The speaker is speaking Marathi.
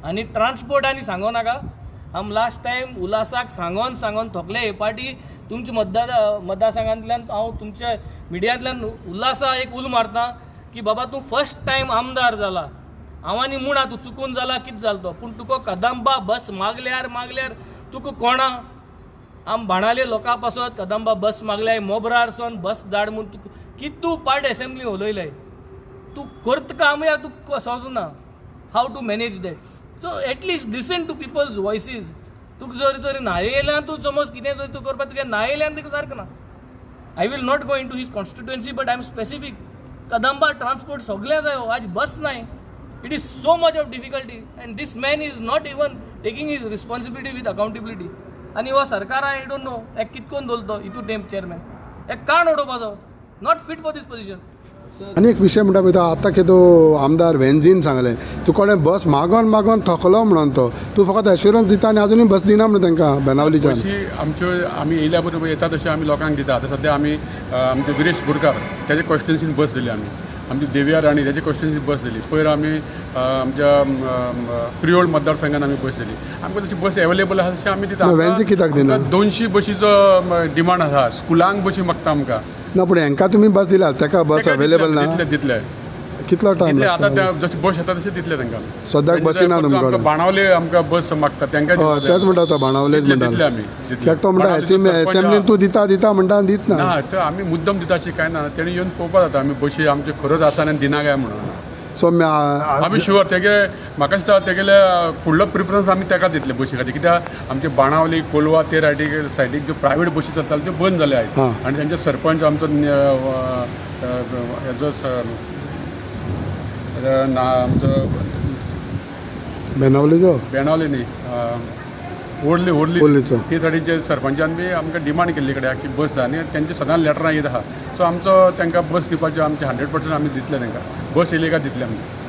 आनी ट्रान्सपोर्टांनी सांगो नाका. आम लास्ट टायम उल्हासाक सांगोन थोकले हे पार्टी तुमच्या मतदारसंघांतल्यान हांव तुमच्या मिडियांतल्यान उल्हासा एक उलो मारता की बाबा तूं फर्स्ट टायम आमदार जाला. हांवानी म्हणा तूं चुकून जाला कितें जालो तो, पूण तुका कदंबा बस मागल्यार तुका कोणा आम बाणाले लोकां पासत कदंबा बस मागल्याय मोबरारसून बस धाड म्हूण तुका कितें तूं पार्ट असेंब्ली उलयलें. तूं करता काम या तुका समजना how to manage that. So at least listen to peoples voices. तुका जर तर नायेल्यान तूं समज कितें जर तूं करपाक तुगे नायेल्यान तुका सारकें ना. I will not go into his constituency but I am specific. Kadamba transport सगळें जाय आज बस नाय. It is so much of difficulty and this man is not even taking his responsibility with accountability. आणि हो सरकार आय डोंट नो एक कितकोन दवरतो हितू टेम चेअरमॅन एक काण उडोवपाचो not fit for this position. आनी एक विशय म्हणटा पळय तो आतां कितें आमदार वेंझीन सांगलें तूं कोणें बस मागोन थकलो म्हणून तो तूं फकत एश्युरन्स दिता आनी अजुनूय बस दिना म्हणून तांकां बेनावलीच्यान. अशी आमच्यो आमी येयल्या बरोबर येता तशें आमी लोकांक दिता. आतां सद्या आमी आमचे विरेश बोरकार तेजे कॉन्स्टिट्युएन्सीन बस दिली आमी. आमची देविया राणी तेजे कॉन्स्टिट्युएन्सीन बस दिली. पयर आमी आमच्या प्रियोळ मतदारसंघान आमी बस दिली. आमकां तशी बस एवेलेबल आसा तशी आमी दिता. वेंझी कित्याक दिना? 200 बशीचो डिमांड आसा. स्कुलांक बशी मागता आमकां. ना पूण हांकां तुमी बस दिला ताका बस अवेलेबल ना. दितले कितलो टायम आतां जशी बस येता तशी दितले तांकां. सद्याक बसी ना तुमकां बाणावले आमकां बस मागता तांकां तेच म्हणटा तो बाणावलेच दितले म्हणटा आमी. कित्याक तो म्हणटा एसेंब्लीन तूं दिता म्हणटा दित ना. ना तर आमी मुद्दम दिता अशी कांय ना. तेणी येवन पळोवपाक जाता आमी बशी आमचे खरोच आसा आनी दिना काय म्हणून. सो आमी शुअर तेगे म्हाका दिसता तेगेले फुडलो प्रिफरन्स आमी ताका दितले बशी खातीर. कित्याक आमचे बाणावली कोलवा ते सायडीक ज्यो प्रायवेट बशी चलताल्यो त्यो बंद जाले आयज. आनी तांचे सरपंच आमचो हेजो आमचो बेनावली न्ही व्हडलीचो ते सायडीचे सरपंचान बी आमकां डिमांड केल्ली कडेन की बस जाय. आनी तेंचे सदांच लेटरां येत आहा. सो आमचो तांकां बस दिवपाचें आमचे 100% आमी दितले तांकां. बस येयली काय दितले आमकां.